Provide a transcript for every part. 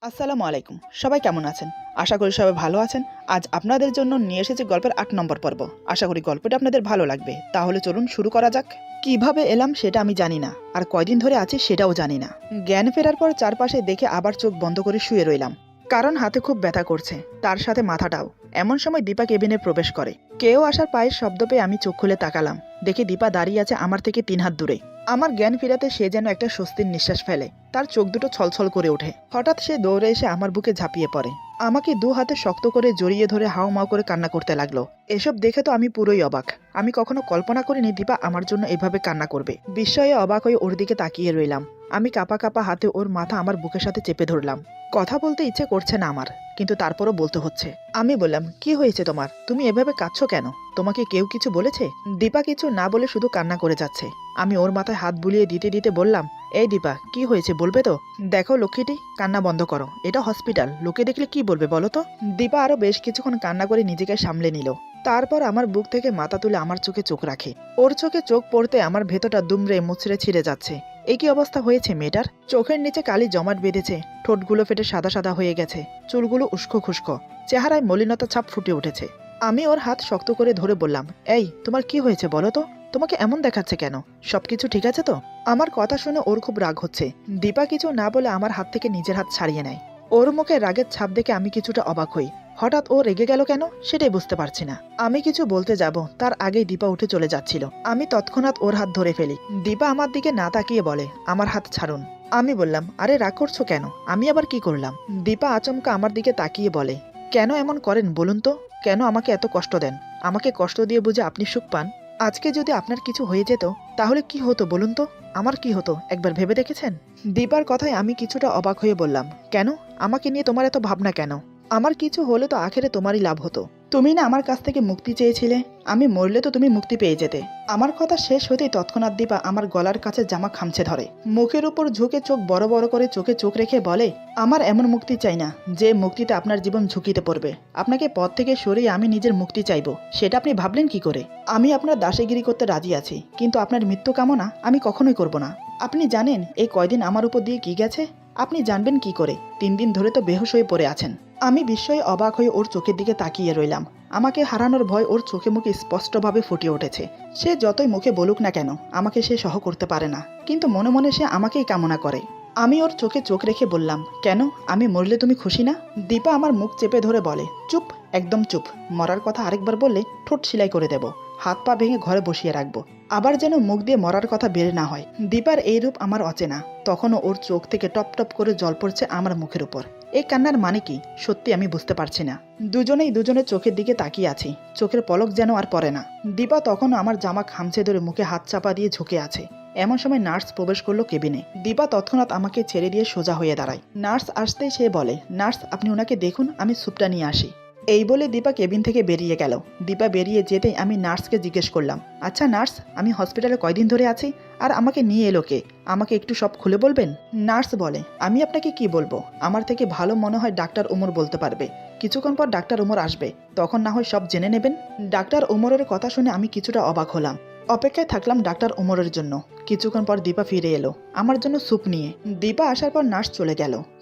আসসালামু আলাইকুম। সবাই কেমন আছেন? আশা করি সবাই ভালো আছেন। আজ আপনাদের জন্য নিয়ে এসেছি গল্পের ৮ নম্বর পর্ব। আশা করি গল্পটা আপনাদের ভালো লাগবে। তাহলে চলুন শুরু করা যাক। কিভাবে এলাম সেটা আমি জানি না, আর কয়দিন ধরে আছি সেটাও জানি না। জ্ঞান ফেরার পর চারপাশে দেখে আবার চোখ বন্ধ করে শুয়ে রইলাম, কারণ হাতে খুব ব্যথা করছে, তার সাথে মাথাটাও। এমন সময় দীপা কেবিনে প্রবেশ করে। কেউ আসার পায়ের শব্দ পেয়ে আমি চোখ খুলে তাকালাম। দেখি দীপা দাঁড়িয়ে আছে আমার থেকে ৩ হাত দূরে। আমার জ্ঞান ফেরাতে সে যেন একটা স্বস্তির নিঃশ্বাস ফেলে। তার চোখ দুটো ছলছল করে ওঠে। হঠাৎ সে দৌড়ে এসে আমার বুকে ঝাঁপিয়ে পড়ে। আমাকে দু হাতে শক্ত করে জড়িয়ে ধরে হাউমাউ করে কান্না করতে লাগলো। এসব দেখে তো আমি পুরোই অবাক। আমি কখনো কল্পনা করিনি দীপা আমার জন্য এভাবে কান্না করবে। বিস্ময়ে অবাক হয়ে ওর দিকে তাকিয়ে রইলাম। আমি কাঁপা কাঁপা হাতে ওর মাথা আমার বুকের সাথে চেপে ধরলাম। কথা বলতে ইচ্ছে করছে না আমার, কিন্তু তারপরও বলতে হচ্ছে। আমি বললাম, কি হয়েছে তোমার? তুমি এভাবে কাঁদছো কেন? তোমাকে কেউ কিছু বলেছে? দীপা কিছু না বলে শুধু কান্না করে যাচ্ছে। আমি ওর মাথায় হাত বুলিয়ে দিতে দিতে বললাম, এই দীপা, কি হয়েছে বলবে তো? দেখো লক্ষ্মীটি, কান্না বন্ধ করো, এটা হসপিটাল, লোকে দেখলে কি বলবে বলো তো? দীপা আরো বেশ কিছুক্ষণ কান্না করে নিজেকে সামলে নিল। তারপর আমার বুক থেকে মাথা তুলে আমার চোখে চোখ রাখে। ওর চোখে চোখ পড়তে আমার ভেতরটা দুমড়ে মুচড়ে ছিঁড়ে যাচ্ছে। এই কি অবস্থা হয়েছে মেয়েটার? চোখের নিচে কালি জমাট বেঁধেছে, ঠোঁটগুলো ফেটে সাদা সাদা হয়ে গেছে, চুলগুলো উস্কো খুস্কো, চেহারায় মলিনতা ছাপ ফুটে উঠেছে। আমি ওর হাত শক্ত করে ধরে বললাম, এই তোমার কি হয়েছে বলো তো? তোমাকে এমন দেখাচ্ছে কেন? সবকিছু ঠিক আছে তো? আমার কথা শুনে ওর খুব রাগ হচ্ছে। দীপা কিছু না বলে আমার হাত থেকে নিজের হাত ছাড়িয়ে নেয়। ওর মুখে রাগের ছাপ দেখে আমি কিছুটা অবাক হই। হঠাৎ ও রেগে গেল কেন সেটাই বুঝতে পারছি না। আমি কিছু বলতে যাব, তার আগেই দীপা উঠে চলে যাচ্ছিল। আমি তৎক্ষণাৎ ওর হাত ধরে ফেলি। দীপা আমার দিকে না তাকিয়ে বলে, আমার হাত ছাড়ুন। আমি বললাম, আরে রাগ করছো কেন? আমি আবার কি করলাম? দীপা আচমকা আমার দিকে তাকিয়ে বলে, কেন এমন করেন বলুন তো? কেন আমাকে এত কষ্ট দেন? আমাকে কষ্ট দিয়ে বুঝে আপনি সুখ পান? আজকে যদি আপনার কিছু হয়ে যেত তাহলে কি হতো বলুন তো? আমার কি হতো একবার ভেবে দেখেছেন? দীপার কথায় আমি কিছুটা অবাক হয়ে বললাম, কেন? আমাকে নিয়ে তোমার এত ভাবনা কেন? আমার কিছু হলে তো আখেরে তোমারই লাভ হতো। তুমি না আমার কাছ থেকে মুক্তি চেয়েছিলে? আমি মরলে তো তুমি মুক্তি পেয়ে যেতে। আমার কথা শেষ হতেই তৎক্ষণাৎ দীপা আমার গলার কাছে জামা খামচে ধরে। মুখের উপর ঝুঁকে চোখ বড় বড় করে চোখে চোখ রেখে বলে, আমার এমন মুক্তি চাই না যে মুক্তিতে আপনার জীবন ঝুঁকিতে পড়বে। আপনাকে পথ থেকে সরিয়ে আমি নিজের মুক্তি চাইব, সেটা আপনি ভাবলেন কি করে? আমি আপনার দাসীগিরি করতে রাজি আছি, কিন্তু আপনার মৃত্যু কামনা আমি কখনোই করব না। আপনি জানেন এই কয়দিন আমার উপর দিয়ে কি গেছে? আপনি জানবেন কি করে? ৩ দিন ধরে তো বেহুশ হয়ে পড়ে আছেন। আমি বিস্ময়ে অবাক হয়ে ওর চোখের দিকে তাকিয়ে রইলাম। আমাকে হারানোর ভয় ওর চোখে মুখে স্পষ্টভাবে ফুটে উঠেছে। সে যতই মুখে বলুক না কেন, আমাকে সে সহ করতে পারে না, কিন্তু মনে মনে সে আমাকেই কামনা করে। আমি ওর চোখে চোখ রেখে বললাম, কেন? আমি মরলে তুমি খুশি না? দীপা আমার মুখ চেপে ধরে বলে, চুপ, একদম চুপ। মরার কথা আরেকবার বললে ঠোঁট সেলাই করে দেব, হাত পা ভেঙে ঘরে বসিয়ে রাখবো, আবার যেন মুখ দিয়ে মরার কথা বের না হয়। দীপার এই রূপ আমার অচেনা। তখনও ওর চোখ থেকে টপ টপ করে জল পড়ছে আমার মুখের উপর। এই কান্নার মানে কি সত্যি আমি বুঝতে পারছি না। দুজনেই দুজনের চোখের দিকে তাকিয়ে আছি, চোখের পলক যেন আর পড়ে না। দীপা তখনও আমার জামা খামচে ধরে মুখে হাত চাপা দিয়ে ঝুঁকে আছে। এমন সময় নার্স প্রবেশ করলো কেবিনে। দীপা তৎক্ষণাৎ আমাকে ছেড়ে দিয়ে সোজা হয়ে দাঁড়ায়। নার্স আসতেই সে বলে, নার্স আপনি ওনাকে দেখুন, আমি স্যুপটা নিয়ে আসি। এই বলে দীপা কেবিন থেকে বেরিয়ে গেল। দীপা বেরিয়ে যেতেই আমি নার্সকে জিজ্ঞেস করলাম, আচ্ছা নার্স, আমি হসপিটালে কয়দিন ধরে আছি, আর আমাকে নিয়ে এলো কে? আমাকে একটু সব খুলে বলবেন? নার্স বলে, আমি আপনাকে কি বলবো? আমার থেকে ভালো মনে হয় ডাক্তার ওমর বলতে পারবে। কিছুক্ষণ পর ডাক্তার ওমর আসবে, তখন না হয় সব জেনে নেবেন। ডাক্তার ওমরের কথা শুনে আমি কিছুটা অবাক হলাম। অপেক্ষায় থাকলাম ডাক্তার ওমরের জন্য। কিছুক্ষণ পর দীপা ফিরে এলো আমার জন্য স্যুপ নিয়ে। দীপা আসার পর নার্স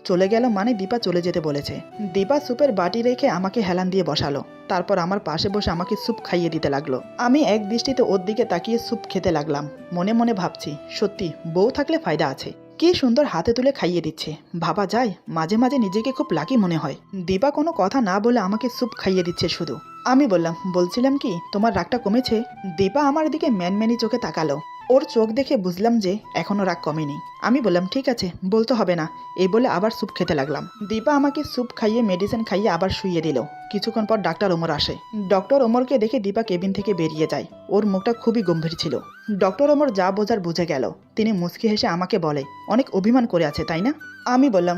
চলে গেল মানে দীপা চলে যেতে বলেছে। দীপা স্যুপের বাটি রেখে আমাকে হেলান দিয়ে বসালো। তারপর আমার পাশে বসে আমাকে স্যুপ খাইয়ে দিতে লাগলো। আমি এক দৃষ্টিতে ওর দিকে তাকিয়ে স্যুপ খেতে লাগলাম। মনে মনে ভাবছি, সত্যি বউ থাকলে ফায়দা আছে। কি সুন্দর হাতে তুলে খাইয়ে দিচ্ছে, ভাবা যায়। মাঝে মাঝে নিজেকে খুব লাকি মনে হয়। দীপা কোনো কথা না বলে আমাকে স্যুপ খাইয়ে দিচ্ছে শুধু। আমি বললাম, বলছিলাম কি, তোমার রাগটা কমেছে? দীপা আমার দিকে ম্যানম্যানি চোখে তাকালো। ওর চোখ দেখে বুঝলাম যে এখনো রাগ কমেনি। আমি বললাম, ঠিক আছে, বলতে হবে না। এই বলে আবার স্যুপ খেতে লাগলাম। দীপা আমাকে স্যুপ খাইয়ে মেডিসিন খাইয়ে আবার শুইয়ে দিল। কিছুক্ষণ পর ডাক্তার ওমর আসে। ডক্টর ওমরকে দেখে দীপা কেবিন থেকে বেরিয়ে যায়। ওর মুখটা খুবই গম্ভীর ছিল। ডক্টর ওমর যা বোঝার বুঝে গেল। তিনি মুচকি হেসে আমাকে বলে, অনেক অভিমান করে আছে তাই না? আমি বললাম,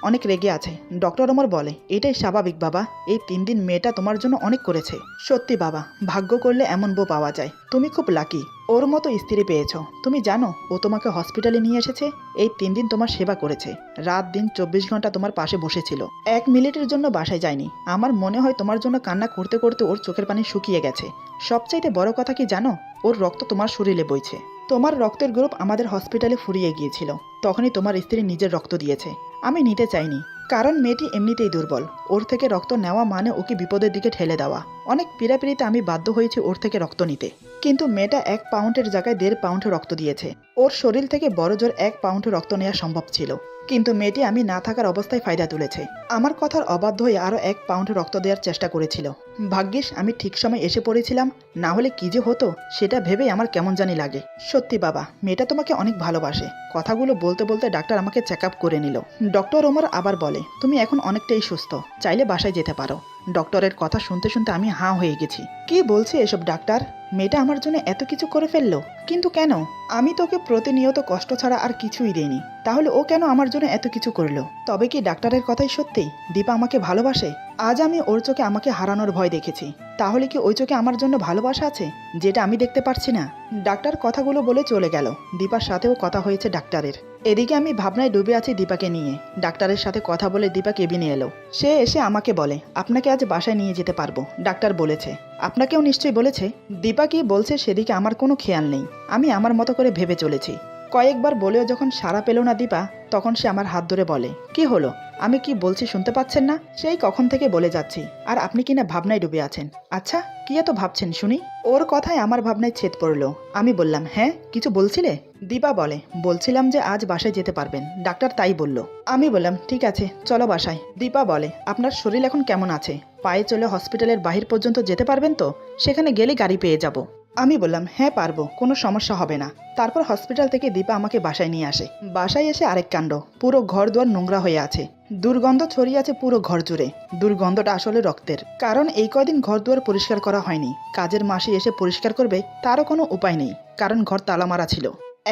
অনেক রেগে আছে। ডক্টর ওমর বলে, এটাই স্বাভাবিক বাবা, এই 3 দিন মেয়েটা তোমার জন্য অনেক করেছে। সত্যি বাবা, ভাগ্য করলে এমন বউ পাওয়া যায়। তুমি খুব লাকি, ওর মতো স্ত্রী পেয়েছো। তুমি জানো ও তোমাকে হসপিটালে নিয়ে এসেছে, এই 3 দিন তোমার সেবা করেছে, রাত দিন 24 ঘন্টা তোমার পাশে বসেছিল, 1 মিনিটের জন্য বাসায় যায়নি। আমার মনে হয় তোমার জন্য কান্না করতে করতে ওর চোখের পানি শুকিয়ে গেছে। সবচাইতে বড় কথা কি জানো, ওর রক্ত তোমার শরীরে বইছে। তোমার রক্তের গ্রুপ আমাদের হসপিটালে ফুরিয়ে গিয়েছিল, তখনই তোমার স্ত্রী নিজের রক্ত দিয়েছে। আমি নিতে চাইনি, কারণ মেয়েটি এমনিতেই দুর্বল। ওর থেকে রক্ত নেওয়া মানে ওকে বিপদের দিকে ঠেলে দেওয়া। অনেক পীড়াপিড়িতে আমি বাধ্য হয়েছি ওর থেকে রক্ত নিতে। কিন্তু মেয়েটা 1 পাউন্ডের জায়গায় 1.5 পাউন্ড রক্ত দিয়েছে। ওর শরীর থেকে বড় জোর 1 পাউন্ড রক্ত নেওয়া সম্ভব ছিল, কিন্তু মেয়েটি আমি না থাকার অবস্থায় ফায়দা তুলেছে। আমার কথার অবাধ্য হয়ে আরও 1 পাউন্ড রক্ত দেওয়ার চেষ্টা করেছিল। ভাগ্যিস আমি ঠিক সময় এসে পড়েছিলাম, না হলে কি যে হতো সেটা ভেবেই আমার কেমন জানি লাগে। সত্যি বাবা, মেয়েটা তোমাকে অনেক ভালোবাসে। কথাগুলো বলতে বলতে ডাক্তার আমাকে চেক আপ করে নিল। ডক্টর ওমর আবার বলে, তুমি এখন অনেকটাই সুস্থ, চাইলে বাসায় যেতে পারো। ডক্টরের কথা শুনতে শুনতে আমি হাঁ হয়ে গেছি। কি বলছে এসব ডাক্তার? মেয়েটা আমার জন্য এত কিছু করে ফেললো, কিন্তু কেন? আমি তোকে প্রতিনিয়ত কষ্ট ছাড়া আর কিছুই দেইনি, তাহলে ও কেন আমার জন্য এত কিছু করলো? তবে কি ডাক্তারের কথাই সত্যি দীপা আমাকে ভালোবাসে? আজ আমি ওর চোখে আমাকে হারানোর ভয় দেখেছি, তাহলে কি ওই চোখে আমার জন্য ভালোবাসা আছে যেটা আমি দেখতে পারছি না? ডাক্তার কথাগুলো বলে চলে গেল। দীপার সাথেও কথা হয়েছে ডাক্তারের। এদিকে আমি ভাবনায় ডুবে আছি দীপাকে নিয়ে। ডাক্তারের সাথে কথা বলে দীপা কেবিনে এলো। সে এসে আমাকে বলে, আপনাকে আজ বাসায় নিয়ে যেতে পারবো, ডাক্তার বলেছে। আপনাকেও নিশ্চয়ই বলেছে? দীপা কি বলছে সেদিকে আমার কোনো খেয়াল নেই। আমি আমার মতো করে ভেবে চলেছি। কয়েকবার বলেও যখন সাড়া পেল না দীপা, তখন সে আমার হাত ধরে বলে, কি হলো? আমি কি বলছি শুনতে পাচ্ছেন না? সেই কখন থেকে বলে যাচ্ছি, আর আপনি কিনা ভাবনায় ডুবে আছেন। আচ্ছা, কি এত ভাবছেন শুনি? ওর কথায় আমার ভাবনায় ছেদ পড়লো। আমি বললাম, হ্যাঁ কিছু বলছিলে? দীপা বলে, বলছিলাম যে আজ বাসায় যেতে পারবেন, ডাক্তার তাই বলল। আমি বললাম, ঠিক আছে চলো বাসায়। দীপা বলে, আপনার শরীর এখন কেমন আছে? পায়ে চলে হসপিটালের বাহির পর্যন্ত যেতে পারবেন তো? সেখানে গেলে গাড়ি পেয়ে যাব। আমি বললাম, হ্যাঁ পারবো, কোনো সমস্যা হবে না। তারপর হসপিটাল থেকে দীপা আমাকে বাসায় নিয়ে আসে। বাসায় এসে আরেক কাণ্ড, পুরো ঘর দুয়ার নোংরা হয়ে আছে। দুর্গন্ধ ছড়িয়ে আছে পুরো ঘর জুড়ে। দুর্গন্ধটা আসলে রক্তের, কারণ এই কয়দিন ঘর দুয়ার পরিষ্কার করা হয়নি। কাজের মাসি এসে পরিষ্কার করবে তারও কোনো উপায় নেই, কারণ ঘর তালা মারা ছিল।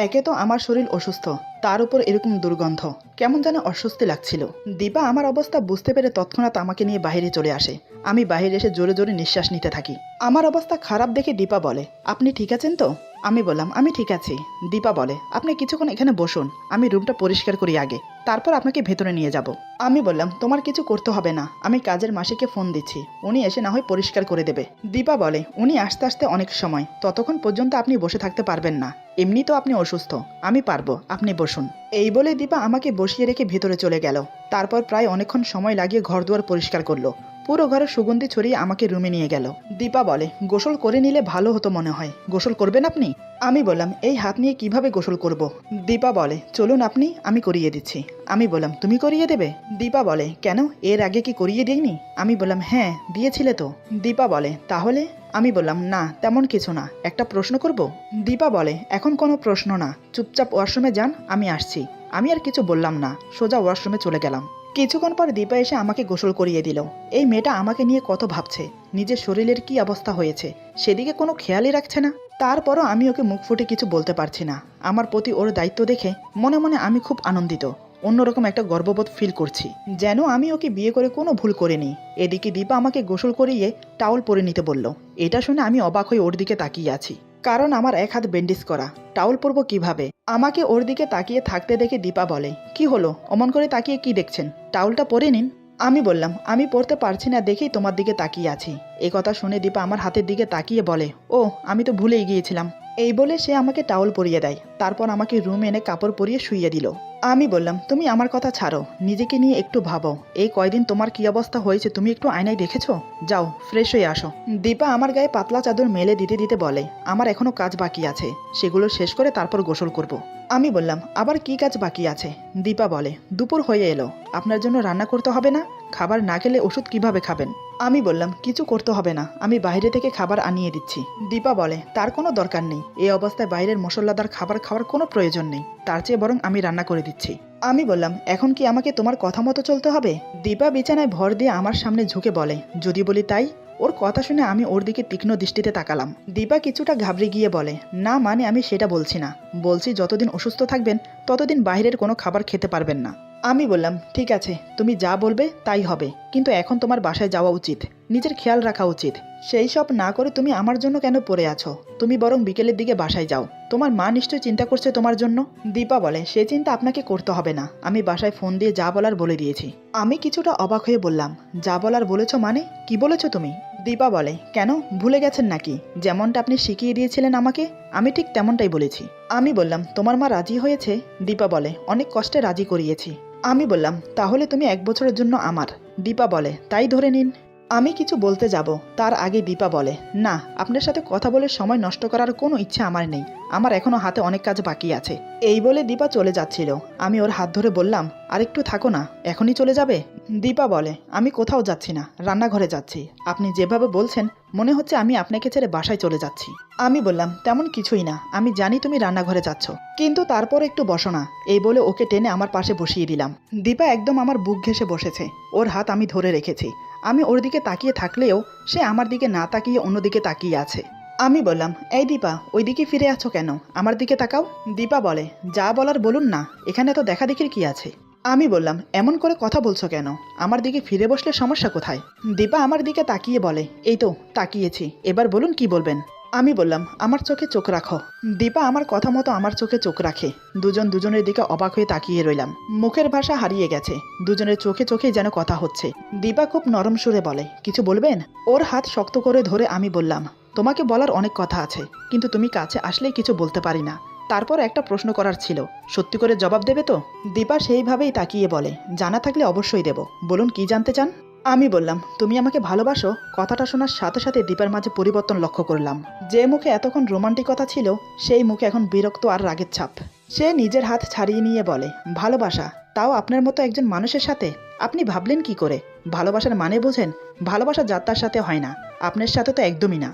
একে তো আমার শরীর অসুস্থ, তার উপর এরকম দুর্গন্ধ, কেমন যেন অস্বস্তি লাগছিল। দীপা আমার অবস্থা বুঝতে পেরে তৎক্ষণাৎ আমাকে নিয়ে বাইরে চলে আসে। আমি বাইরে এসে জোরে জোরে নিঃশ্বাস নিতে থাকি। আমার অবস্থা খারাপ দেখে দীপা বলে, আপনি ঠিক আছেন তো? আমি বললাম, আমি ঠিক আছি। দীপা বলে, আপনি কিছুক্ষণ এখানে বসুন, আমি রুমটা পরিষ্কার করি আগে, তারপর আপনাকে ভেতরে নিয়ে যাব। আমি বললাম, তোমার কিছু করতে হবে না, আমি কাজের মাসিকে ফোন দিচ্ছি, উনি এসে না হয় পরিষ্কার করে দেবে। দীপা বলে, উনি আসতে আসতে অনেক সময়, ততক্ষণ পর্যন্ত আপনি বসে থাকতে পারবেন না, এমনি তো আপনি অসুস্থ, আমি পারবো, আপনি বসুন। এই বলে দীপা আমাকে বসিয়ে রেখে ভেতরে চলে গেল। তারপর প্রায় অনেকক্ষণ সময় লাগিয়ে ঘরদুয়ার পরিষ্কার করলো। পুরো ঘরে সুগন্ধি ছড়িয়ে আমাকে রুমে নিয়ে গেল। দীপা বলে, গোসল করে নিলে ভালো হতো মনে হয়, গোসল করবেন আপনি? আমি বললাম, এই হাত নিয়ে কিভাবে গোসল করব? দীপা বলে, চলুন আপনি, আমি করিয়ে দিচ্ছি। আমি বললাম, তুমি করিয়ে দেবে? দীপা বলে, কেন, এর আগে কি করিয়ে দিইনি? আমি বললাম, হ্যাঁ দিয়েছিলে তো। দীপা বলে, তাহলে? আমি বললাম, না তেমন কিছু না, একটা প্রশ্ন করব? দীপা বলে, এখন কোনো প্রশ্ন না, চুপচাপ ওয়াশরুমে যান, আমি আসছি। আমি আর কিছু বললাম না, সোজা ওয়াশরুমে চলে গেলাম। কিছুক্ষণ পর দীপা এসে আমাকে গোসল করিয়ে দিল। এই মেয়েটা আমাকে নিয়ে কত ভাবছে, নিজের শরীরের কি অবস্থা হয়েছে সেদিকে কোনো খেয়ালই রাখছে না। তারপরও আমি ওকে মুখ ফুটে কিছু বলতে পারছি না। আমার প্রতি ওর দায়িত্ব দেখে মনে মনে আমি খুব আনন্দিত, অন্যরকম একটা গর্ববোধ ফিল করছি, যেন আমি ওকে বিয়ে করে কোনো ভুল করিনি। এদিকে দীপা আমাকে গোসল করিয়ে টাওয়াল পরে নিতে বলল। এটা শুনে আমি অবাক হয়ে ওর দিকে তাকিয়ে আছি, কারণ আমার এক হাত ব্যান্ডেজ করা, টাওয়াল পরবো কিভাবে? আমাকে ওর দিকে তাকিয়ে থাকতে দেখে দীপা বলে, কি হলো, অমন করে তাকিয়ে কি দেখছেন, টাওয়ালটা পরে নিন। আমি বললাম, আমি পড়তে পারছি না দেখেই তোমার দিকে তাকিয়ে আছি। এই কথা শুনে দীপা আমার হাতের দিকে তাকিয়ে বলে, ও আমি তো ভুলেই গিয়েছিলাম। এই বলে সে আমাকে টাওয়াল পরিয়ে দেয়, তারপর আমাকে রুমে এনে কাপড় পরিয়ে শুইয়ে দিল। আমি বললাম, তুমি আমার কথা ছাড়ো, নিজেকে নিয়ে একটু ভাবো, এই কয়দিন তোমার কি অবস্থা হয়েছে তুমি একটু আয়নায় দেখেছো? যাও ফ্রেশ হয়ে আসো। দীপা আমার গায়ে পাতলা চাদর মেলে দিতে দিতে বলে, আমার এখনো কাজ বাকি আছে, সেগুলো শেষ করে তারপর গোসল করব। আমি বললাম, আবার কি কাজ বাকি আছে? দীপা বলে, দুপুর হয়ে এলো, আপনার জন্য রান্না করতে হবে না? খাবার না খেলে ওষুধ কিভাবে খাবেন? আমি বললাম, কিছু করতে হবে না, আমি বাইরে থেকে খাবার আনিয়ে দিচ্ছি। দীপা বলে, তার কোনো দরকার নেই, এই অবস্থায় বাইরের মশলাদার খাবার খাওয়ার কোনো প্রয়োজন নেই, তার চেয়ে বরং আমি রান্না করে দিচ্ছি। আমি বললাম, এখন কি আমাকে তোমার কথা মতো চলতে হবে? দীপা বিছানায় ভর দিয়ে আমার সামনে ঝুঁকে বলে, যদি বলি তাই? ওর কথা শুনে আমি ওর দিকে তীক্ষ্ণ দৃষ্টিতে তাকালাম। দীপা কিছুটা ঘাবড়ে গিয়ে বলে, না মানে আমি সেটা বলছি না, বলছি যতদিন অসুস্থ থাকবেন ততদিন বাইরের কোনো খাবার খেতে পারবেন না। আমি বললাম, ঠিক আছে তুমি যা বলবে তাই হবে, কিন্তু এখন তোমার বাসায় যাওয়া উচিত, নিজের খেয়াল রাখা উচিত। সেই সব না করে তুমি আমার জন্য কেন পড়ে আছো? তুমি বরং বিকেলের দিকে বাসায় যাও, তোমার মা নিশ্চয় চিন্তা করছে তোমার জন্য। দীপা বলে, সে চিন্তা আপনাকে করতে হবে না, আমি বাসায় ফোন দিয়ে যা বলার বলে দিয়েছি। আমি কিছুটা অবাক হয়ে বললাম, যা বলার বলেছো মানে? কি বলেছো তুমি? দীপা বলে, কেন ভুলে গেছেন নাকি? যেমনটা আপনি শিখিয়ে দিয়েছিলেন আমাকে, আমি ঠিক তেমনটাই বলেছি। আমি বললাম, তোমার মা রাজি হয়েছে? দীপা বলে, অনেক কষ্টে রাজি করিয়েছি। আমি বললাম, তাহলে তুমি 1 বছরের জন্য আমার। দীপা বলে, তাই ধরে নিন। আমি কিছু বলতে যাব তার আগে দীপা বলে, না, আপনার সাথে কথা বলে সময় নষ্ট করার কোনো ইচ্ছে আমার নেই, আমার এখনো হাতে অনেক কাজ বাকি আছে। এই বলে দীপা চলে যাচ্ছিল। আমি ওর হাত ধরে বললাম, আর একটু থাকো না, এখনই চলে যাবে? দীপা বলে, আমি কোথাও যাচ্ছি না, রান্নাঘরে যাচ্ছি। আপনি যেভাবে বলছেন মনে হচ্ছে আমি আপনাকে ছেড়ে বাসায় চলে যাচ্ছি। আমি বললাম, তেমন কিছুই না, আমি জানি তুমি রান্নাঘরে যাচ্ছ, কিন্তু তারপর একটু বসো না। এই বলে ওকে টেনে আমার পাশে বসিয়ে দিলাম। দীপা একদম আমার বুক ঘেঁষে বসেছে, ওর হাত আমি ধরে রেখেছি। আমি ওর দিকে তাকিয়ে থাকলেও সে আমার দিকে না তাকিয়ে অন্যদিকে তাকিয়ে আছে। আমি বললাম, এই দীপা, ওই দিকে ফিরে আছো কেন? আমার দিকে তাকাও। দীপা বলে, যা বলার বলুন না, এখানে তো দেখা দেখির কি আছে? আমি বললাম, এমন করে কথা বলছো কেন? আমার দিকে ফিরে বসলে সমস্যা কোথায়? দীপা আমার দিকে তাকিয়ে বলে, এই তো তাকিয়েছি, এবার বলুন কি বলবেন। আমি বললাম, আমার চোখে চোখ রাখো। দীপা আমার কথা মতো আমার চোখে চোখ রাখে। দুজন দুজনের দিকে অবাক হয়ে তাকিয়ে রইলাম। মুখের ভাষা হারিয়ে গেছে, দুজনের চোখে চোখেই যেন কথা হচ্ছে। দীপা খুব নরম সুরে বলে, কিছু বলবেন? ওর হাত শক্ত করে ধরে আমি বললাম, তোমাকে বলার অনেক কথা আছে, কিন্তু তুমি কাছে আসলেই কিছু বলতে পারি না। তারপর একটা প্রশ্ন করার ছিল, সত্যি করে জবাব দেবে তো? দীপা সেইভাবেই তাকিয়ে বলে, জানা থাকলে অবশ্যই দেব, বলুন কি জানতে চান? আমি বললাম, তুমি আমাকে ভালোবাসো? কথাটা শোনার সাথে সাথে দীপার মাঝে পরিবর্তন লক্ষ্য করলাম। যে মুখে এতক্ষণ রোমান্টিকতা ছিল, সেই মুখে এখন বিরক্ত আর রাগের ছাপ। সে নিজের হাত ছাড়িয়ে নিয়ে বলে, ভালোবাসা? তাও আপনার মতো একজন মানুষের সাথে? আপনি ভাবলেন কি করে? ভালোবাসার মানে বোঝেন? ভালোবাসা যাত্রার সাথে হয় না, আপনার সাথে তো একদমই না।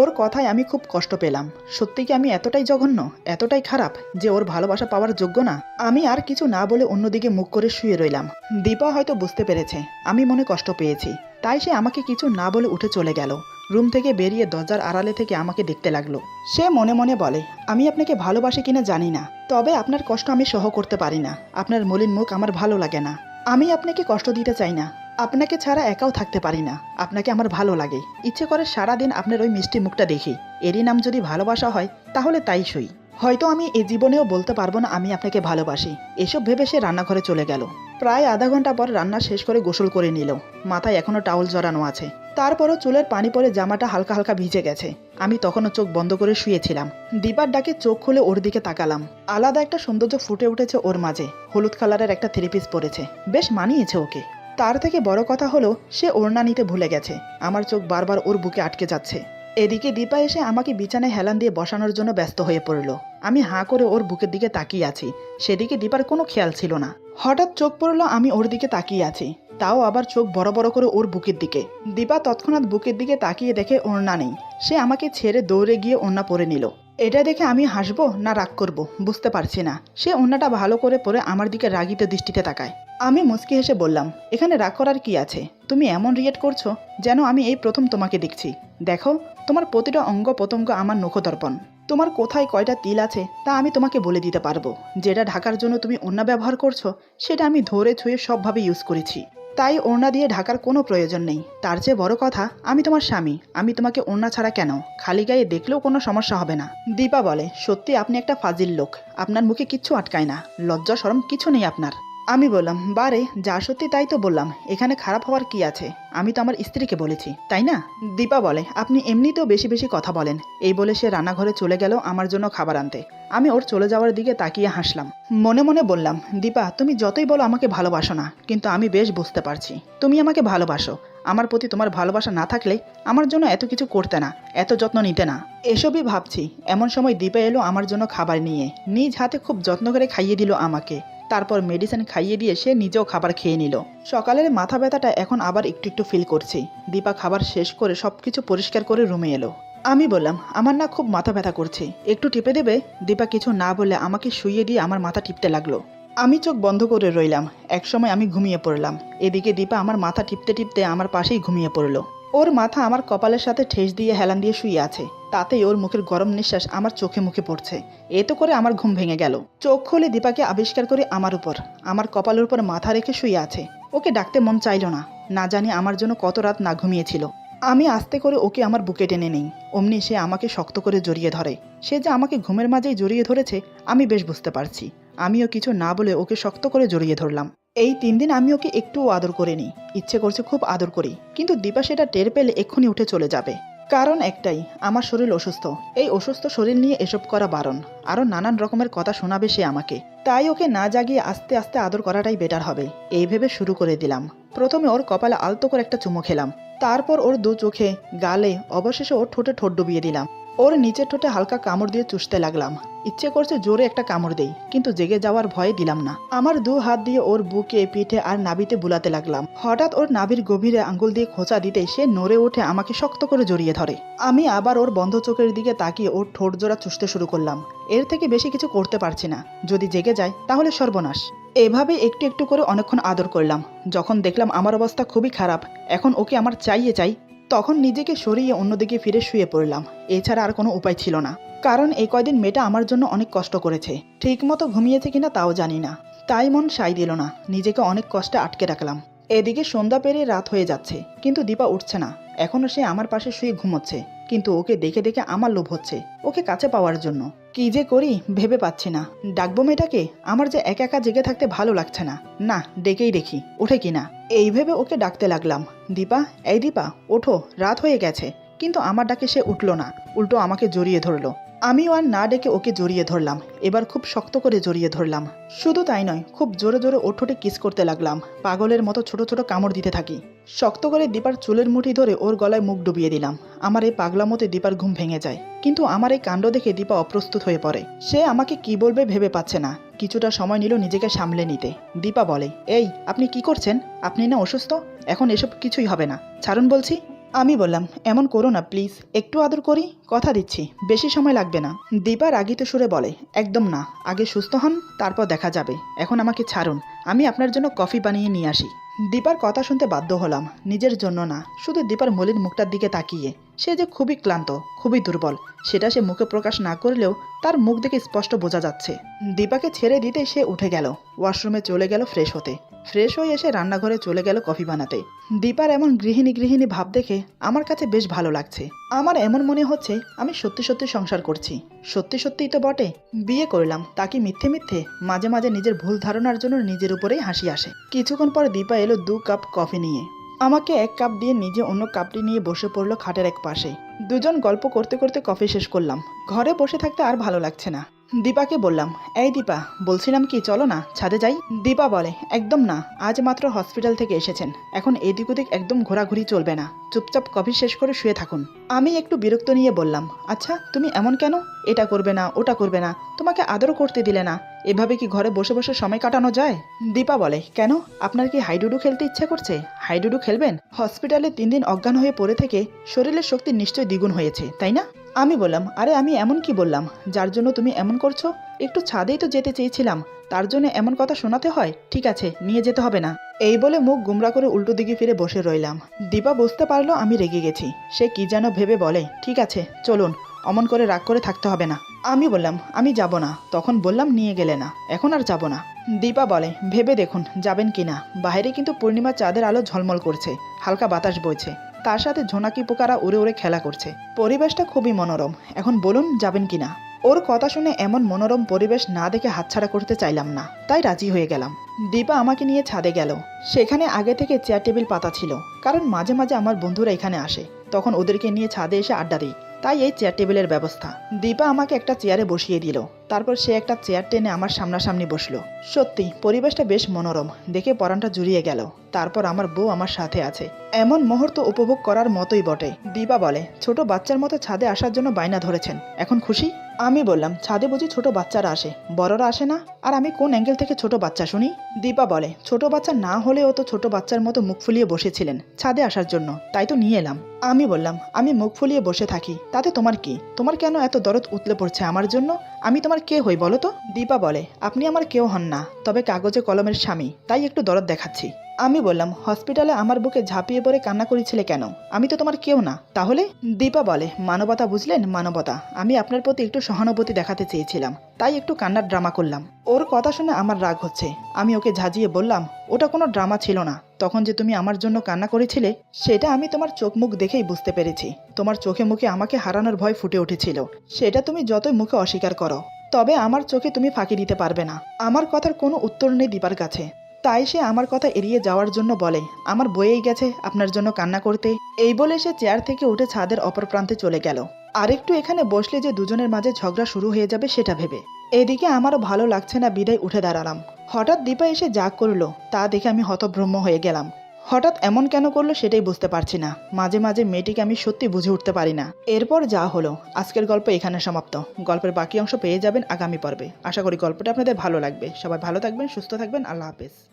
ওর কথায় আমি খুব কষ্ট পেলাম। সত্যি কি আমি এতটাই জঘন্য, এতটাই খারাপ যে ওর ভালোবাসা পাওয়ার যোগ্য না? আমি আর কিছু না বলে অন্যদিকে মুখ করে শুয়ে রইলাম। দীপা হয়তো বুঝতে পেরেছে আমি মনে কষ্ট পেয়েছি, তাই সে আমাকে কিছু না বলে উঠে চলে গেল। রুম থেকে বেরিয়ে দরজার আড়ালে থেকে আমাকে দেখতে লাগলো। সে মনে মনে বলে, আমি আপনাকে ভালোবাসি কিনা জানি না, তবে আপনার কষ্ট আমি সহ করতে পারি না। আপনার মলিন মুখ আমার ভালো লাগে না। আমি আপনাকে কষ্ট দিতে চাই না, আপনাকে ছাড়া একাও থাকতে পারি না। আপনাকে আমার ভালো লাগে, ইচ্ছে করে সারাদিন আপনার ওই মিষ্টি মুখটা দেখি। এরই নাম যদি ভালোবাসা হয় তাহলে তাই সই। হয়তো আমি এ জীবনেও বলতে পারবো না আমি আপনাকে ভালোবাসি। এসব ভেবে সে রান্নাঘরে চলে গেল। প্রায় আধা ঘন্টা পর রান্না শেষ করে গোসল করে নিল। মাথায় এখনো টাওয়াল জড়ানো আছে, তারপরও চুলের পানি পরে জামাটা হালকা হালকা ভিজে গেছে। আমি তখনও চোখ বন্ধ করে শুয়েছিলাম। দীপার ডাকে চোখ খুলে ওর দিকে তাকালাম। আলাদা একটা সৌন্দর্য ফুটে উঠেছে ওর মাঝে। হলুদ কালারের একটা থ্রি পিস পরেছে, বেশ মানিয়েছে ওকে। তার থেকে বড় কথা হলো সে ওড়না নিতে ভুলে গেছে। আমার চোখ বারবার ওর বুকে আটকে যাচ্ছে। এদিকে দীপা এসে আমাকে বিছানায় হেলান দিয়ে বসানোর জন্য ব্যস্ত হয়ে পড়ল। আমি হাঁ করে ওর বুকের দিকে তাকিয়ে আছি, সেদিকে দীপার কোনো খেয়াল ছিল না। হঠাৎ চোখ পড়লো আমি ওর দিকে তাকিয়ে আছি, তাও আবার চোখ বড় বড় করে ওর বুকের দিকে। দীপা তৎক্ষণাৎ বুকের দিকে তাকিয়ে দেখে ওড়না নেই। সে আমাকে ছেড়ে দৌড়ে গিয়ে ওড়না পরে নিল। এটা দেখে আমি হাসবো না রাগ করব বুঝতে পারছি না। সে ওড়নাটা ভালো করে পরে আমার দিকে রাগিতে দৃষ্টিতে তাকায়। আমি মুচকি হেসে বললাম, এখানে রাগ করার কি আছে? তুমি এমন রিয়েক্ট করছো যেন আমি এই প্রথম তোমাকে দেখছি। দেখো, তোমার প্রতিটা অঙ্গ প্রত্যঙ্গ আমার নখদর্পণ। তোমার কোথায় কয়টা তিল আছে তা আমি তোমাকে বলে দিতে পারবো। যেটা ঢাকার জন্য তুমি ওড়না ব্যবহার করছো সেটা আমি ধরে ছুঁয়ে সবভাবে ইউজ করেছি, তাই ওড়না দিয়ে ঢাকার কোনো প্রয়োজন নেই। তার চেয়ে বড় কথা, আমি তোমার স্বামী, আমি তোমাকে ওড়না ছাড়া কেন, খালি গায়ে দেখলেও কোনো সমস্যা হবে না। দীপা বলে, সত্যি আপনি একটা ফাজিল লোক, আপনার মুখে কিচ্ছু আটকায় না, লজ্জা শরম কিছু নেই আপনার। আমি বললাম, বারে, যা সত্যি তাই তো বললাম, এখানে খারাপ হওয়ার কি আছে? আমি তো আমার স্ত্রীকে বলেছি, তাই না? দীপা বলে, আপনি এমনিতেও বেশি বেশি কথা বলেন। এই বলে সে রান্নাঘরে চলে গেল আমার জন্য খাবার আনতে। আমি ওর চলে যাওয়ার দিকে তাকিয়ে হাসলাম। মনে মনে বললাম, দীপা তুমি যতই বলো আমাকে ভালোবাসো না, কিন্তু আমি বেশ বুঝতে পারছি তুমি আমাকে ভালোবাসো। আমার প্রতি তোমার ভালোবাসা না থাকলে আমার জন্য এত কিছু করতে না, এত যত্ন নিতে না। এসবই ভাবছি, এমন সময় দীপা এলো আমার জন্য খাবার নিয়ে। নিজ হাতে খুব যত্ন করে খাইয়ে দিল আমাকে। তারপর মেডিসিন খাইয়ে দিয়ে সে নিজেও খাবার খেয়ে নিল। সকালের মাথা ব্যথাটা এখন আবার একটু একটু ফিল করছি। দীপা খাবার শেষ করে সবকিছু পরিষ্কার করে রুমে এলো। আমি বললাম, আমার না খুব মাথা ব্যথা করছে, একটু টিপে দেবে? দীপা কিছু না বলে আমাকে শুইয়ে দিয়ে আমার মাথা টিপতে লাগলো। আমি চোখ বন্ধ করে রইলাম। একসময় আমি ঘুমিয়ে পড়লাম। এদিকে দীপা আমার মাথা টিপতে টিপতে আমার পাশেই ঘুমিয়ে পড়ল। ওর মাথা আমার কপালের সাথে ঠেস দিয়ে হেলান দিয়ে শুয়ে আছে। তাতেই ওর মুখের গরম নিঃশ্বাস আমার চোখে মুখে পড়ছে। এতো করে আমার ঘুম ভেঙে গেল। চোখ খুলে দীপাকে আবিষ্কার করে আমার উপর, আমার কপালের উপর মাথা রেখে শুয়ে আছে। ওকে ডাকতে মন চাইল না, না জানি আমার জন্য কত রাত না ঘুমিয়েছিল। আমি আস্তে করে ওকে আমার বুকে টেনে নেই, অমনি সে আমাকে শক্ত করে জড়িয়ে ধরে। সে যে আমাকে ঘুমের মাঝেই জড়িয়ে ধরেছে আমি বেশ বুঝতে পারছি। আমিও কিছু না বলে ওকে শক্ত করে জড়িয়ে ধরলাম। এই 3 দিন আমি ওকে একটুও আদর করিনি। ইচ্ছে করছে খুব আদর করি, কিন্তু দীপা সেটা টের পেলে এক্ষুনি উঠে চলে যাবে। কারণ একটাই, আমার শরীর অসুস্থ। এই অসুস্থ শরীর নিয়ে এসব করা বারণ। আরও নানান রকমের কথা শোনাবে সে আমাকে। তাই ওকে না জাগিয়ে আস্তে আস্তে আদর করাটাই বেটার হবে এই ভেবে শুরু করে দিলাম। প্রথমে ওর কপালে আলতো করে একটা চুমু খেলাম, তারপর ওর দু চোখে, গালে, অবশেষে ওর ঠোঁটে ঠোঁট ডুবিয়ে দিলাম। ওর নিচের ঠোঁটে হালকা কামড় দিয়ে চুষতে লাগলাম। ইচ্ছে করছে জোরে একটা কামড় দেই, কিন্তু জেগে যাওয়ার ভয়ে দিলাম না। আমার দু হাত দিয়ে ওর বুকে, পিঠে আর নাভিতে বুলাতে লাগলাম। হঠাৎ ওর নাভির গভীরে আঙ্গুল দিয়ে খোঁচা দিতে সে নড়ে উঠে আমাকে শক্ত করে জড়িয়ে ধরে। আমি আবার ওর বন্ধ চোখের দিকে তাকিয়ে ওর ঠোঁট জোড়া চুষতে শুরু করলাম। এর থেকে বেশি কিছু করতে পারছি না, যদি জেগে যায় তাহলে সর্বনাশ। এভাবে একটু একটু করে অনেকক্ষণ আদর করলাম। যখন দেখলাম আমার অবস্থা খুবই খারাপ, এখন ওকে আমার চাই, তখন নিজেকে সরিয়ে অন্যদিকে ফিরে শুয়ে পড়লাম। এছাড়া আর কোনো উপায় ছিল না, কারণ এই কয়দিন মেয়েটা আমার জন্য অনেক কষ্ট করেছে। ঠিক মতো ঘুমিয়েছে কিনা তাও জানি না, তাই মন সাই দিল না, নিজেকে অনেক কষ্টে আটকে রাখলাম। এদিকে সন্ধ্যা পেরিয়ে রাত হয়ে যাচ্ছে, কিন্তু দীপা উঠছে না। এখনও সে আমার পাশে শুয়ে ঘুমোচ্ছে, কিন্তু ওকে দেখে দেখে আমার লোভ হচ্ছে ওকে কাছে পাওয়ার জন্য। কি যে করি ভেবে পাচ্ছি না। ডাকবো মেয়েটাকে? আমার যে একা একা জেগে থাকতে ভালো লাগছে না। না, ডেকেই দেখি ওঠে কিনা। এই ভেবে ওকে ডাকতে লাগলাম। দীপা, এই দীপা, ওঠো, রাত হয়ে গেছে। কিন্তু আমার ডাকে সে উঠল না, উল্টো আমাকে জড়িয়ে ধরলো। আমিও আর না ডেকে ওকে জড়িয়ে ধরলাম। এবার খুব শক্ত করে জড়িয়ে ধরলাম। শুধু তাই নয়, খুব জোরে জোরে ওর ঠোঁটে কিস করতে লাগলাম। পাগলের মতো ছোট ছোট কামড় দিতে থাকি। শক্ত করে দীপার চুলের মুঠি ধরে ওর গলায় মুখ ডুবিয়ে দিলাম। আমার এই পাগলামোতে দীপার ঘুম ভেঙে যায়, কিন্তু আমার এই কাণ্ড দেখে দীপা অপ্রস্তুত হয়ে পড়ে। সে আমাকে কি বলবে ভেবে পাচ্ছে না। কিছুটা সময় নিল নিজেকে সামলে নিতে। দীপা বলে, এই আপনি কি করছেন? আপনি না অসুস্থ? এখন এসব কিছুই হবে না, ছাড়ুন বলছি। আমি বললাম, এমন করো না প্লিজ, একটু আদর করি, কথা দিচ্ছি বেশি সময় লাগবে না। দীপা রাগিত সুরে বলে, একদম না, আগে সুস্থ হন, তারপর দেখা যাবে। এখন আমাকে ছাড়ুন, আমি আপনার জন্য কফি বানিয়ে নিয়ে আসি। দীপার কথা শুনতে বাধ্য হলাম, নিজের জন্য না, শুধু দীপার মলিন মুখটার দিকে তাকিয়ে। সে যে খুবই ক্লান্ত, খুবই দুর্বল, সেটা সে মুখে প্রকাশ না করলেও তার মুখ দেখে স্পষ্ট বোঝা যাচ্ছে। দীপাকে ছেড়ে দিতে সে উঠে গেল, ওয়াশরুমে চলে গেল ফ্রেশ হতে। ফ্রেশ হয়ে এসে রান্নাঘরে চলে গেল কফি বানাতে। দীপার এমন গৃহিণী গৃহিণী ভাব দেখে আমার কাছে বেশ ভালো লাগছে। আমার এমন মনে হচ্ছে আমি সত্যি সত্যি সংসার করছি। সত্যি সত্যিই তো বটে। বিয়ে করলাম তাকে মিথ্যে মিথ্যে, মাঝে মাঝে নিজের ভুল ধারণার জন্য নিজের উপরেই হাসি আসে। কিছুক্ষণ পর দীপা এলো 2 কাপ কফি নিয়ে। আমাকে 1 কাপ দিয়ে নিজে অন্য কাপটি নিয়ে বসে পড়লো খাটের এক পাশে। দুজন গল্প করতে করতে কফি শেষ করলাম। ঘরে বসে থাকতে আর ভালো লাগছে না। দীপাকে বললাম, এই দীপা, বলছিলাম কি চলো না ছাদে যাই। দীপা বলে, একদম না, আজ মাত্র হসপিটাল থেকে এসেছেন, এখন এদিক ওদিক একদম ঘোরাঘুরি চলবে না, চুপচাপ কফি শেষ করে শুয়ে থাকুন। আমি একটু বিরক্ত নিয়ে বললাম, আচ্ছা তুমি এমন কেন? এটা করবে না, ওটা করবে না, তোমাকে আদরও করতে দিলে না, এভাবে কি ঘরে বসে বসে সময় কাটানো যায়? দীপা বলে, কেন, আপনার কি হাইডুডু খেলতে ইচ্ছা করছে? হাইডুডু খেলবেন? হসপিটালে 3 দিন অজ্ঞান হয়ে পড়ে থেকে শরীরের শক্তি নিশ্চয়ই দ্বিগুণ হয়েছে, তাই না? আমি বললাম, আরে আমি এমন কি বললাম যার জন্য তুমি এমন করছো? একটু ছাদেই তো যেতে চেয়েছিলাম, তার জন্য এমন কথা শোনাতে হয়? ঠিক আছে, নিয়ে যেতে হবে না। এই বলে মুখ গুমরা করে উল্টো দিকে ফিরে বসে রইলাম। দীপা বুঝতে পারলো আমি রেগে গেছি। সে কি যেন ভেবে বলে, ঠিক আছে চলুন, অমন করে রাগ করে থাকতে হবে না। আমি বললাম, আমি যাব না। তখন বললাম, নিয়ে গেলে না, এখন আর যাব না। দীপা বলে, ভেবে দেখুন যাবেন কিনা। বাইরে কিন্তু পূর্ণিমার চাঁদের আলো ঝলমল করছে, হালকা বাতাস বইছে, তার সাথে ঝোনাকি পোকারা উড়ে উড়ে খেলা করছে। পরিবেশটা খুবই মনোরম, এখন বলুন যাবেন কিনা। ওর কথা শুনে এমন মনোরম পরিবেশ না দেখে হাতছাড়া করতে চাইলাম না, তাই রাজি হয়ে গেলাম। দীপা আমাকে নিয়ে ছাদে গেল। সেখানে আগে থেকে চেয়ার টেবিল পাতা ছিল, কারণ মাঝে মাঝে আমার বন্ধুরা এখানে আসে, তখন ওদেরকে নিয়ে ছাদে এসে আড্ডা দিই, তাই এই চেয়ার টেবিলের ব্যবস্থা। দীপা আমাকে একটা চেয়ারে বসিয়ে দিল, তারপর সে একটা চেয়ার টেনে আমার সামনাসামনি বসলো। সত্যি পরিবেশটা বেশ মনোরম, দেখে পরানটা জুড়িয়ে গেল। তারপর আমার বউ আমার সাথে আছে, এমন মুহূর্ত উপভোগ করার মতোই বটে। দীপা বলে, ছোট বাচ্চার মতো ছাদে আসার জন্য বায়না ধরেছেন, এখন খুশি? আমি বললাম, ছাদে বুঝি ছোট বাচ্চারা আসে, বড়রা আসে না? আর আমি কোন অ্যাঙ্গেল থেকে ছোট বাচ্চা শুনি? দীপা বলে, ছোট বাচ্চা না হলেও তো ছোট বাচ্চার মতো মুখ ফুলিয়ে বসেছিলেন ছাদে আসার জন্য, তাই তো নিয়ে এলাম। আমি বললাম, আমি মুখ ফুলিয়ে বসে থাকি তাতে তোমার কি? তোমার কেন এত দরদ উতলে পড়ছে আমার জন্য? আমি তোমার কে হই বলো তো? দীপা বলে, আপনি আমার কেউ হন না, তবে কাগজে কলমের স্বামী, তাই একটু দরদ দেখাচ্ছি। আমি বললাম, হসপিটালে আমার বুকে ঝাঁপিয়ে পড়ে কান্না করেছিলে কেন? আমি তো তোমার কেউ না, তাহলে? দীপা বলে, মানবতা বুঝলেন, মানবতা। আমি আপনার প্রতি একটু সহানুভূতি দেখাতে চেয়েছিলাম, তাই একটু কান্নার ড্রামা করলাম। ওর কথা শুনে আমার রাগ হচ্ছে। আমি ওকে ঝাঁঝিয়ে বললাম, ওটা কোনো ড্রামা ছিল না। তখন যে তুমি আমার জন্য কান্না করেছিলে, সেটা আমি তোমার চোখ মুখ দেখেই বুঝতে পেরেছি। তোমার চোখে মুখে আমাকে হারানোর ভয় ফুটে উঠেছিল, সেটা তুমি যতই মুখে অস্বীকার করো, তবে আমার চোখে তুমি ফাঁকি দিতে পারবে না। আমার কথার কোনো উত্তর নেই দীপার কাছে, তাই সে আমার কথা এড়িয়ে যাওয়ার জন্য বলে, আমার বয়েই গেছে আপনার জন্য কান্না করতে। এই বলে সে চেয়ার থেকে উঠে ছাদের অপর প্রান্তে চলে গেল, আরেকটু এখানে বসলে যে দুজনের মাঝে ঝগড়া শুরু হয়ে যাবে সেটা ভেবে। এদিকে আমারও ভালো লাগছে না বিদায় উঠে দাঁড়ালাম। হঠাৎ দীপা এসে যা করলো তা দেখে আমি হতভ্রম্য হয়ে গেলাম। হঠাৎ এমন কেন করলো সেটাই বুঝতে পারছি না। মাঝে মাঝে মেয়েটিকে আমি সত্যি বুঝে উঠতে পারি না। এরপর যা হলো, আজকের গল্প এখানে সমাপ্ত। গল্পের বাকি অংশ পেয়ে যাবেন আগামী পর্বে। আশা করি গল্পটা আপনাদের ভালো লাগবে। সবাই ভালো থাকবেন, সুস্থ থাকবেন। আল্লাহ হাফেজ।